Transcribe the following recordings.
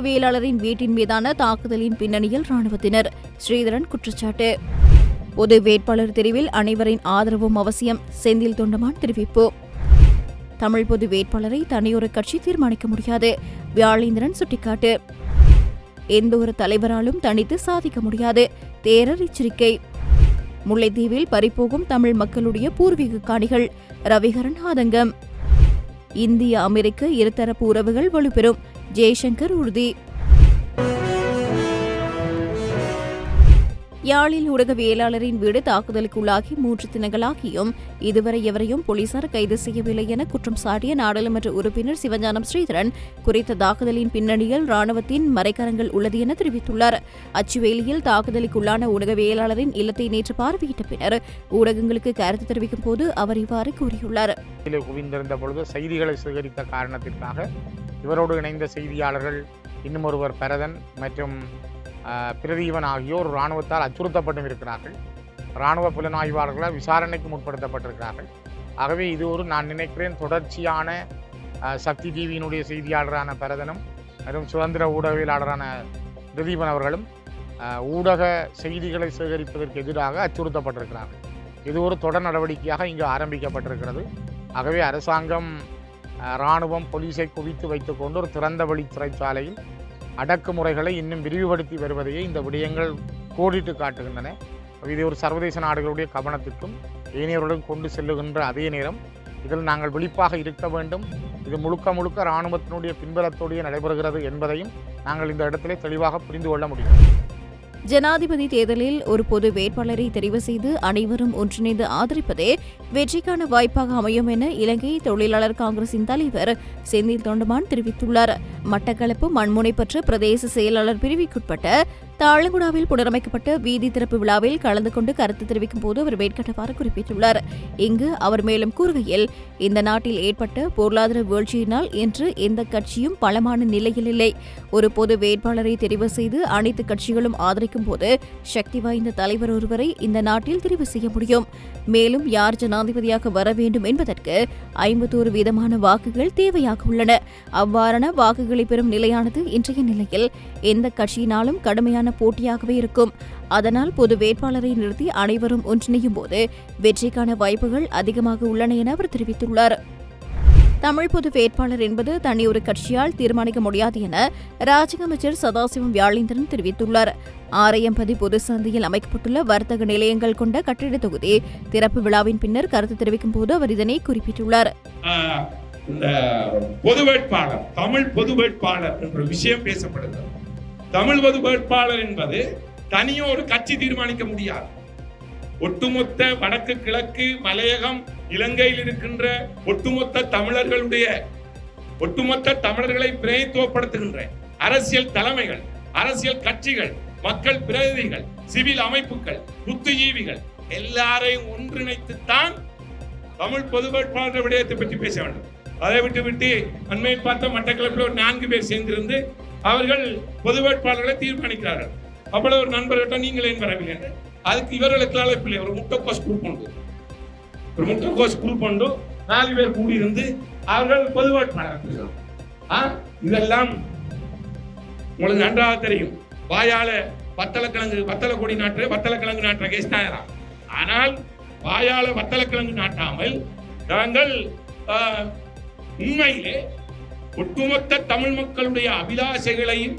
ஊடகவியலாளரின் வீட்டின் மீதான தாக்குதலின் பின்னணியில் ராணுவத்தினர். ஸ்ரீதரன் குற்றச்சாட்டு. பொது வேட்பாளர் தெரிவில் அனைவரின் ஆதரவும் அவசியம். செந்தில் தொண்டமான் தெரிவிப்பு. தமிழ் பொது வேட்பாளரை தனியொரு கட்சி தீர்மானிக்க முடியாது. வியாழேந்திரன் சுட்டிக்காட்டு. எந்தொரு தலைவராலும் தனித்து சாதிக்க முடியாது. தேரர் எச்சரிக்கை. முல்லைத்தீவில் பறிபோகும் தமிழ் மக்களுடைய பூர்வீக காணிகள். ரவிகரன் ஆதங்கம். இந்திய அமெரிக்க இருதரப்பு உறவுகள் வலுப்பெறும். ஜெய்சங்கர் உறுதி. யாழில் ஊடகவியலாளரின் வீடு தாக்குதலுக்குள்ளாகி 3 தினங்களாகியும் இதுவரை எவரையும் போலீசார் கைது செய்யவில்லை என குற்றம் சாட்டிய நாடாளுமன்ற உறுப்பினர் சிவஞானம் ஸ்ரீதரன் குறித்த தாக்குதலின் பின்னணியில் ராணுவத்தின் மறைக்கரங்கள் உள்ளது என தெரிவித்துள்ளார். அச்சுவேலியில் தாக்குதலுக்குள்ளான ஊடகவியலாளரின் இல்லத்தை நேற்று பார்வையிட்ட பின்னர் ஊடகங்களுக்கு கருத்து தெரிவிக்கும் போது அவர் இவ்வாறு கூறியுள்ளார். குவிந்திருந்த பொழுது செய்திகளை சேகரித்த காரணத்திற்காக இவரோடு இணைந்த செய்தியாளர்கள் இன்னும் ஒருவர் பரதன் மற்றும் பிரதீபன் ஆகியோர் இராணுவத்தால் அச்சுறுத்தப்பட்டும் இருக்கிறார்கள். இராணுவ புலனாய்வாளர்களால் விசாரணைக்கு முற்படுத்தப்பட்டிருக்கிறார்கள். ஆகவே இது நான் நினைக்கிறேன் தொடர்ச்சியான சக்தி டிவியினுடைய செய்தியாளரான பரதனும் மற்றும் சுதந்திர ஊடகவியலாளரான பிரதீபன் அவர்களும் ஊடக செய்திகளை சேகரிப்பதற்கு எதிராக அச்சுறுத்தப்பட்டிருக்கிறார்கள். இது ஒரு தொடர் நடவடிக்கையாக இங்கு ஆரம்பிக்கப்பட்டிருக்கிறது. ஆகவே அரசாங்கம் இராணுவம் போலீஸை குவித்து வைத்துக்கொண்டு ஒரு திறந்த வழி சிறைச்சாலையில் அடக்குமுறைகளை இன்னும் விரிவுபடுத்தி வருவதையே இந்த விடயங்கள் கோடிட்டு காட்டுகின்றன. இது ஒரு சர்வதேச நாடுகளுடைய கவனத்திற்கும் ஏனையவர்களும் கொண்டு செல்லுகின்ற அதே நேரம் இதில் நாங்கள் விழிப்பாக இருக்க வேண்டும். இது முழுக்க இராணுவத்தினுடைய பின்பலத்தோடு நடைபெறுகிறது என்பதையும் நாங்கள் இந்த இடத்திலே தெளிவாக புரிந்து கொள்ள முடியும். ஜனாதிபதி தேர்தலில் ஒரு பொது வேட்பாளரை தெரிவு செய்து அனைவரும் ஒன்றிணைந்து ஆதரிப்பதே வெற்றிக்கான வாய்ப்பாக அமையும் என இலங்கை தொழிலாளர் காங்கிரசின் தலைவர் செந்தில் தொண்டமான் தெரிவித்துள்ளார். மட்டக்களப்பு மண்முனைப்பற்று பிரதேச செயலாளர் பிரிவுக்குட்பட்ட தாழங்குடாவில் புனரமைக்கப்பட்ட வீதி திறப்பு விழாவில் கலந்து கொண்டு கருத்து தெரிவிக்கும் போது அவர் மேற்கண்டவாறு குறிப்பிட்டுள்ளார். இங்கு அவர் மேலும் கூறுகையில், இந்த நாட்டில் ஏற்பட்ட பொருளாதார வீழ்ச்சியினால் இன்று எந்த கட்சியும் பலமான நிலையில் இல்லை. ஒரு பொது வேட்பாளரை தெரிவு செய்து அனைத்து கட்சிகளும் ஆதரிக்கும் போது சக்தி வாய்ந்த தலைவர் ஒருவரை இந்த நாட்டில் தெரிவு செய்ய முடியும். மேலும் யார் ஜனாதிபதியாக வர வேண்டும் என்பதற்கு 51% வாக்குகள் தேவையாக உள்ளன. அவ்வாறான வாக்குகளை பெறும் நிலையானது இன்றைய நிலையில் எந்த கட்சியினாலும் கடுமையான போட்டியாகவே இருக்கும். அதனால் பொது வேட்பாளரை நிறுத்தி அனைவரும் ஒன்றிணையும் போது வெற்றிக்கான வாய்ப்புகள் அதிகமாக உள்ளன என அவர் தெரிவித்துள்ளார். தமிழ் பொது வேட்பாளர் என்பது தனியொரு கட்சியால் தீர்மானிக்க முடியாது என ராஜக அமைச்சர் சதாசிவம் வியாழேந்திரன் தெரிவித்துள்ளார். ஆரையம்பதி பொது சந்தையில் அமைக்கப்பட்டுள்ள வர்த்தக நிலையங்கள் கொண்ட கட்டிட தொகுதி திறப்பு விழாவின் பின்னர் கருத்து தெரிவிக்கும் போது அவர் இதனை குறிப்பிட்டுள்ளார். இந்த பொது வேட்பாளர், தமிழ் பொது வேட்பாளர் என்ற விஷயம் பேசப்படுகிறது. தமிழ் பொது வேட்பாளர் என்பது தனியொரு கட்சி தீர்மானிக்க முடியாது. ஒட்டுமொத்த வடக்கு கிழக்கு மலையகம் இலங்கையில் இருக்கின்ற ஒட்டுமொத்த தமிழர்களை பிரதித்துவப்படுத்துகின்ற அரசியல் தலைமைகள், அரசியல் கட்சிகள், மக்கள் பிரதிநிதிகள், சிவில் அமைப்புகள், புத்திஜீவிகள் எல்லாரையும் ஒன்றிணைத்துத்தான் தமிழ் பொது வேட்பாளர் விடயத்தை பற்றி பேச வேண்டும். அதை விட்டு அண்மையில் பார்த்த மட்டக்களப்பில் ஒரு 4 பேர் சேர்ந்திருந்து அவர்கள் பொது வேட்பாளர்களை தீர்மானிக்கிறார்கள். அவ்வளவு ஒரு நண்பர்கிட்ட நீங்கள் ஏன் வரவில்லை? அதுக்கு இவர்களுக்கு அழைப்பில்லை. ஒரு முட்டைக்கோஸ் குரூப் கொண்டு 4 பேர் கூடியிருந்து அவர்கள் பொது வேட்பாளர். இதெல்லாம் உங்களுக்கு நன்றாக தெரியும். வாயால வத்தலக்கிழங்கு நாட்டுற கேஸ் தான். ஆனால் வாயால வத்தலக்கிழங்கு நாட்டாமல் நாங்கள் உண்மையிலே ஒட்டுமொத்த தமிழ் மக்களுடைய அபிலாஷைகளையும்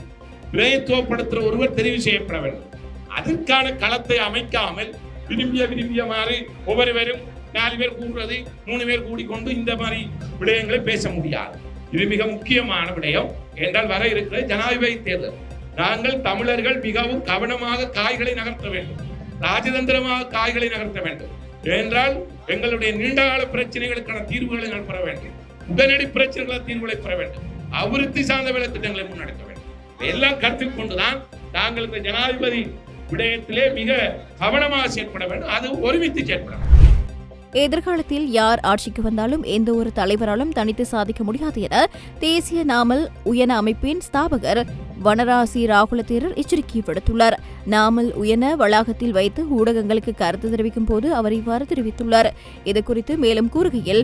பிரதித்துவப்படுத்துகிற ஒருவர் தெரிவு செய்யப்பட வேண்டும். அதற்கான களத்தை அமைக்காமல் விரும்பிய மாதிரி ஒவ்வொருவரும் 4 பேர் கூடுறது, 3 பேர் கூடிக்கொண்டு இந்த மாதிரி விடயங்களை பேச முடியாது. இது மிக முக்கியமான விடயம். என்றால் வர இருக்கிற ஜனாதிபதி தேர்தல் நாங்கள் தமிழர்கள் மிகவும் கவனமாக காய்களை நகர்த்த வேண்டும், ராஜதந்திரமாக காய்களை நகர்த்த வேண்டும். என்றால் எங்களுடைய நீண்டகால பிரச்சனைகளுக்கான தீர்வுகளை நாம் பெற வேண்டும், உடனடி பிரச்சனைகளை தீர்வுகளை பெற வேண்டும், அபிவிருத்தி சார்ந்த வேலை திட்டங்களை முன்னெடுக்க வேண்டும். எல்லாம் கருத்தில் கொண்டுதான் நாங்கள் இந்த ஜனாதிபதி விடயத்திலே மிக கவனமாக செயற்பட வேண்டும். அது ஒருமித்து செயற்பட வேண்டும். எதிர்காலத்தில் யார் ஆட்சிக்கு வந்தாலும் எந்த ஒரு தலைவராலும் தனித்து சாதிக்க முடியாது என தேசிய நாமல் உயன அமைப்பின் ஸ்தாபகர் வனராசி ராகுல தேரர் எச்சரிக்கை விடுத்துள்ளார். நாமல் உயன வளாகத்தில் வைத்து ஊடகங்களுக்கு கருத்து தெரிவிக்கும் போது அவர் இவ்வாறு தெரிவித்துள்ளார். இதுகுறித்து மேலும் கூறுகையில்,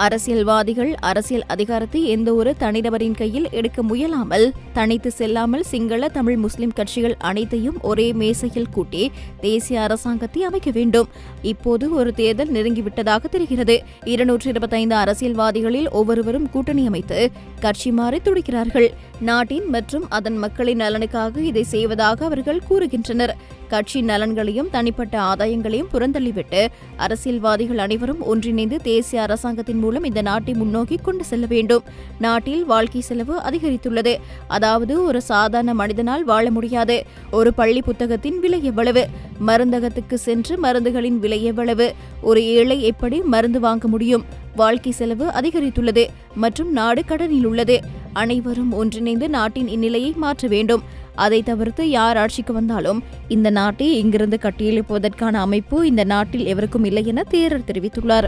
அரசியல்வாதிகள் அரசியல் அதிகாரத்தை எந்த ஒரு தனிநபரின் கையில் எடுக்க முயலாமல் தனித்து செல்லாமல் சிங்கள தமிழ் முஸ்லிம் கட்சிகள் அனைத்தையும் ஒரே மேசையில் கூட்டி தேசிய அரசாங்கத்தை அமைக்க வேண்டும். இப்போது ஒரு தேர்தல் நெருங்கிவிட்டதாக தெரிகிறது. 225 அரசியல்வாதிகளில் ஒவ்வொருவரும் கூட்டணி அமைத்து கட்சி மாறி துடிக்கிறார்கள். நாட்டின் மற்றும் அதன் மக்களின் நலனுக்காக இதை செய்வதாக அவர்கள் கூறுகின்றனர். கட்சி நலன்களையும் தனிப்பட்ட ஆதாயங்களையும் புறந்தள்ளிவிட்டு அரசியல்வாதிகள் அனைவரும் ஒன்றிணைந்து தேசிய அரசாங்கத்தின் மூலம் இந்த நாட்டை முன்னோக்கி கொண்டு செல்ல வேண்டும். நாட்டில் வாழ்க்கை செலவு அதிகரித்துள்ளது. அதாவது ஒரு சாதாரண மனிதனால் வாழ முடியாது. ஒரு பள்ளி புத்தகத்தின் விலை எவ்வளவு? மருந்தகத்துக்கு சென்று மருந்துகளின் விலை எவ்வளவு? ஒரு ஏழை எப்படி மருந்து வாங்க முடியும்? வாழ்க்கை செலவு அதிகரித்துள்ளது மற்றும் நாடு கடனில் உள்ளது. அனைவரும் ஒன்றிணைந்து நாட்டின் இந்நிலையை மாற்ற வேண்டும். அதை தவிர்த்து யார் ஆட்சிக்கு வந்தாலும் இந்த நாட்டை இங்கிருந்து கட்டியெழுப்புவதற்கான அமைப்பு இந்த நாட்டில் எவருக்கும் இல்லை என தேரர் தெரிவித்துள்ளார்.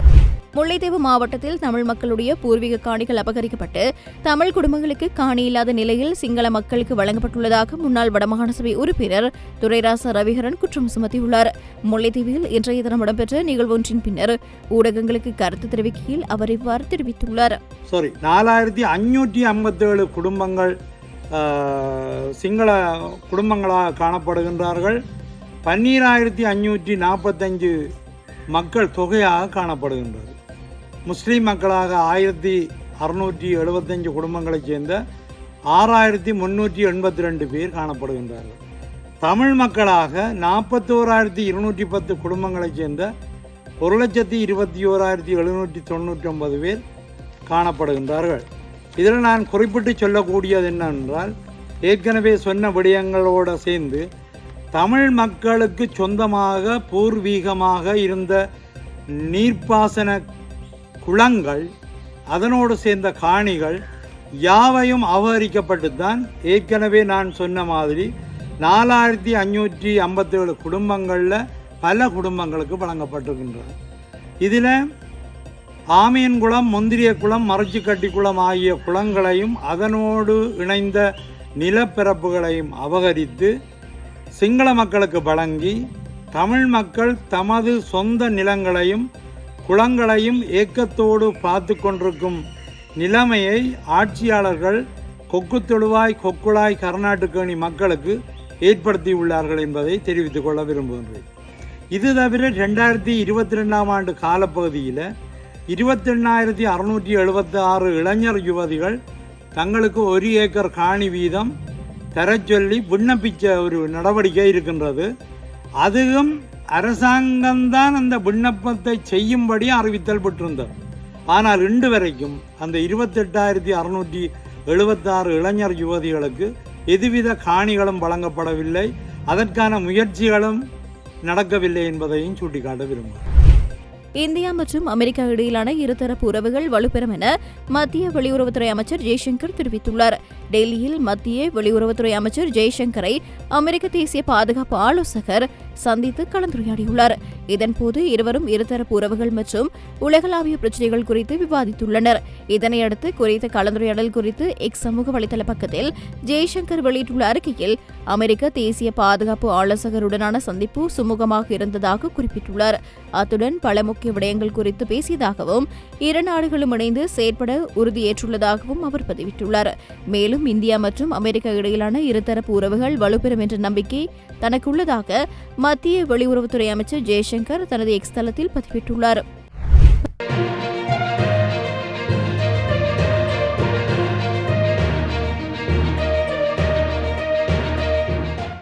முல்லைத்தீவு மாவட்டத்தில் தமிழ் மக்களுடைய பூர்வீக காணிகள் அபகரிக்கப்பட்டு தமிழ் குடும்பங்களுக்கு காணி இல்லாத நிலையில் சிங்கள மக்களுக்கு வழங்கப்பட்டுள்ளதாக முன்னாள் வடமாகாண சபை உறுப்பினர் துரைராச ரவிகரன் குற்றம் சுமத்தியுள்ளார். முல்லைத்தீவில் இன்றைய தினம் இடம்பெற்ற நிகழ்வொன்றின் பின்னர் ஊடகங்களுக்கு கருத்து தெரிவிக்கையில் அவர் இவ்வாறு தெரிவித்துள்ளார். 4557 குடும்பங்கள் சிங்கள குடும்பங்களாக காணப்படுகின்றார்கள். 12545 மக்கள் தொகையாக காணப்படுகின்றது. முஸ்லீம் மக்களாக 1675 குடும்பங்களைச் சேர்ந்த 6382 பேர் காணப்படுகின்றார்கள். தமிழ் மக்களாக 41210 குடும்பங்களைச் சேர்ந்த 1,21,799 பேர் காணப்படுகின்றார்கள். இதில் நான் குறிப்பிட்டு சொல்லக்கூடியது என்னவென்றால், ஏற்கனவே சொன்ன விடயங்களோடு சேர்ந்து தமிழ் மக்களுக்கு சொந்தமாக பூர்வீகமாக இருந்த நீர்ப்பாசன குளங்கள், அதனோடு சேர்ந்த காணிகள் யாவையும் அபகரிக்கப்பட்டுத்தான் ஏற்கனவே நான் சொன்ன மாதிரி 4557 குடும்பங்களில் பல குடும்பங்களுக்கு வழங்கப்பட்டிருக்கின்றது. இதில் ஆமியன்குளம், முந்திரியக்குளம், மறைச்சிக்கட்டிக்குளம் ஆகிய குளங்களையும் அதனோடு இணைந்த நிலப்பரப்புகளையும் அபகரித்து சிங்கள மக்களுக்கு வழங்கி தமிழ் மக்கள் தமது சொந்த நிலங்களையும் குளங்களையும் ஏக்கத்தோடு பார்த்து கொண்டிருக்கும் நிலைமையை ஆட்சியாளர்கள் கொக்குத்தொழுவாய், கொக்குழாய், கர்நாடகணி மக்களுக்கு ஏற்படுத்தியுள்ளார்கள் என்பதை தெரிவித்துக் கொள்ள விரும்புகின்றேன். இது தவிர 2022ஆம் ஆண்டு காலப்பகுதியில் 28676 இளைஞர் யுவதிகள் தங்களுக்கு 1 ஏக்கர் காணி வீதம் தரச்சொல்லி விண்ணப்பித்த ஒரு நடவடிக்கை இருக்கின்றது. அதுவும் அரசாங்கம்தான் அந்த விண்ணப்பத்தை செய்யும்படி அறிவித்தல் பெற்றிருந்தது. ஆனால் இன்று வரைக்கும் அந்த 28676 இளைஞர் யுவதிகளுக்கு எதுவித காணிகளும் வழங்கப்படவில்லை. அதற்கான முயற்சிகளும் நடக்கவில்லை என்பதையும் சுட்டிக்காட்ட விரும்புகிறேன். இந்தியா மற்றும் அமெரிக்கா இடையிலான இருதரப்பு உறவுகள் வலுப்பெறும் என மத்திய வெளியுறவுத்துறை அமைச்சர் ஜெய்சங்கர் தெரிவித்துள்ளார். டெல்லியில் மத்திய வெளியுறவுத்துறை அமைச்சர் ஜெய்சங்கரை அமெரிக்க தேசிய பாதுகாப்பு ஆலோசகர் சந்தித்து கலந்துரையாடியுள்ளார். இதன்போது இருவரும் இருதரப்பு உறவுகள் மற்றும் உலகளாவிய பிரச்சினைகள் குறித்து விவாதித்துள்ளனர். இதனையடுத்து குறித்த கலந்துரையாடல் குறித்து எக்ஸ் சமூக வலைதள பக்கத்தில் ஜெய்சங்கர் வெளியிட்டுள்ள அறிக்கையில் அமெரிக்க தேசிய பாதுகாப்பு ஆலோசகருடனான சந்திப்பு சுமூகமாக இருந்ததாக குறிப்பிட்டுள்ளார். அத்துடன் பல முக்கிய விடயங்கள் குறித்து பேசியதாகவும் இரு நாடுகளும் இணைந்து செயற்பட உறுதியேற்றுள்ளதாகவும் அவர் பதிவிட்டுள்ளார். மேலும் இந்தியா மற்றும் அமெரிக்கா இடையிலான இருதரப்பு உறவுகள் வலுப்பெறும் என்ற நம்பிக்கை தனக்கு உள்ளதாக மத்திய வெளியுறவுத்துறை அமைச்சர் ஜெய்சங்கர் தனது எக்ஸ் தளத்தில் பதிவிட்டுள்ளார்.